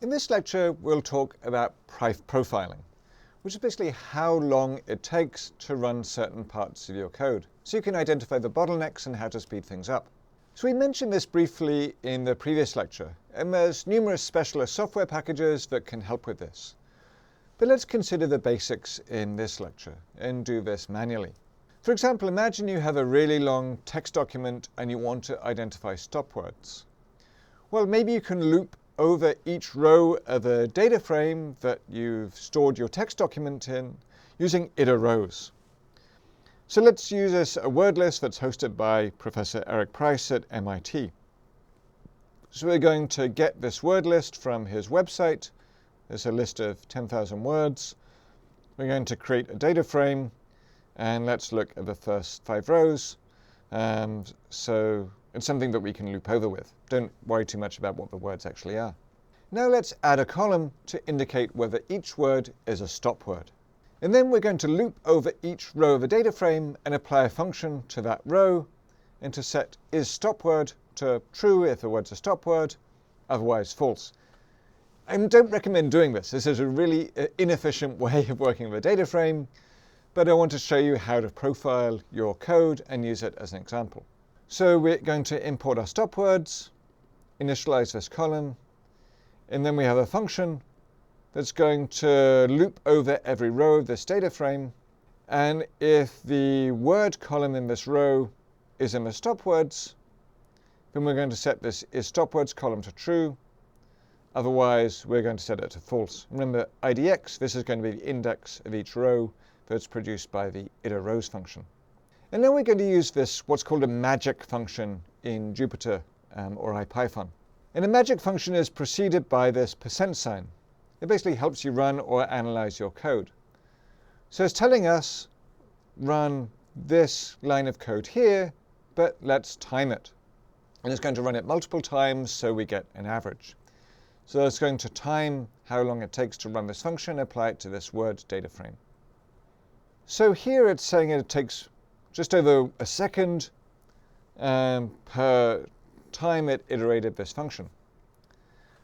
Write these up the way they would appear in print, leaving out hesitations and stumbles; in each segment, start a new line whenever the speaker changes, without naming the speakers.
In this lecture, we'll talk about profiling, which is basically how long it takes to run certain parts of your code, so you can identify the bottlenecks and how to speed things up. So we mentioned this briefly in the previous lecture, and there's numerous specialist software packages that can help with this. But let's consider the basics in this lecture and do this manually. For example, imagine you have a really long text document and you want to identify stop words. Well, maybe you can loop over each row of a data frame that you've stored your text document in using iter_rows. So let's use a word list that's hosted by Professor Eric Price at MIT. So we're going to get this word list from his website. There's a list of 10,000 words. We're going to create a data frame, and let's look at the first 5 rows. So it's something that we can loop over with. Don't worry too much about what the words actually are. Now let's add a column to indicate whether each word is a stop word. And then we're going to loop over each row of a data frame and apply a function to that row, and to set isStopWord to true if the word's a stop word, otherwise false. I don't recommend doing this. This is a really inefficient way of working with a data frame, but I want to show you how to profile your code and use it as an example. So we're going to import our stop words, initialize this column, and then we have a function that's going to loop over every row of this data frame. And if the word column in this row is in the stop words, then we're going to set this isStopWords column to true. Otherwise, we're going to set it to false. Remember, IDX, this is going to be the index of each row that's produced by the iter_rows function. And then we're going to use this, what's called a magic function in Jupyter or IPython. And a magic function is preceded by this %sign. It basically helps you run or analyze your code. So it's telling us, run this line of code here, but let's time it. And it's going to run it multiple times so we get an average. So it's going to time how long it takes to run this function, apply it to this word data frame. So here it's saying it takes just over a second per time it iterated this function.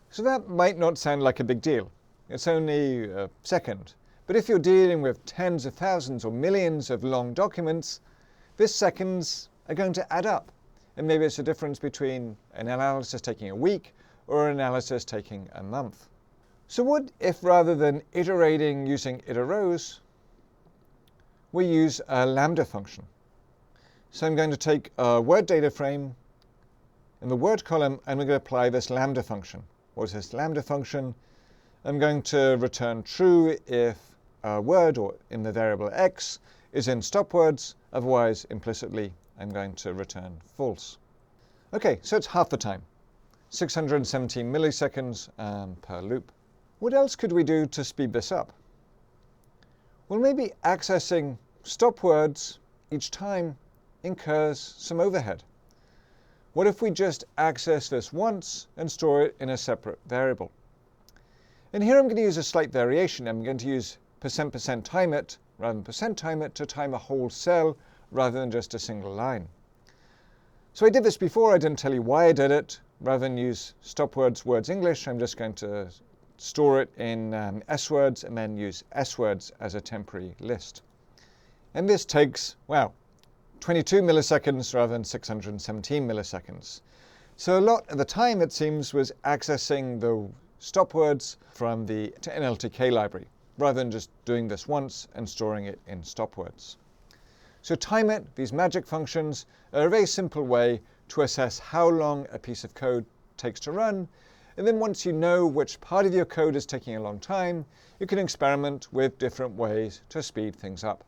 So that might not sound like a big deal. It's only a second. But if you're dealing with tens of thousands or millions of long documents, these seconds are going to add up. And maybe it's a difference between an analysis taking a week or an analysis taking a month. So what if rather than iterating using iter_rows, we use a lambda function? So I'm going to take a word data frame in the word column, and we're going to apply this lambda function. What is this lambda function? I'm going to return true if a word, or in the variable x, is in stop words. Otherwise, implicitly, I'm going to return false. OK, so it's half the time, 617 milliseconds per loop. What else could we do to speed this up? Well, maybe accessing stop words each time incurs some overhead. What if we just access this once and store it in a separate variable? And here I'm going to use a slight variation. I'm going to use %time_it rather than %time it to time a whole cell rather than just a single line. So I did this before. I didn't tell you why I did it. Rather than use stop words, words English, I'm just going to store it in S-words and then use S-words as a temporary list. And this takes, wow, 22 milliseconds rather than 617 milliseconds. So a lot of the time, it seems, was accessing the stop words from the NLTK library, rather than just doing this once and storing it in stop words. So time it, these magic functions, are a very simple way to assess how long a piece of code takes to run. And then once you know which part of your code is taking a long time, you can experiment with different ways to speed things up.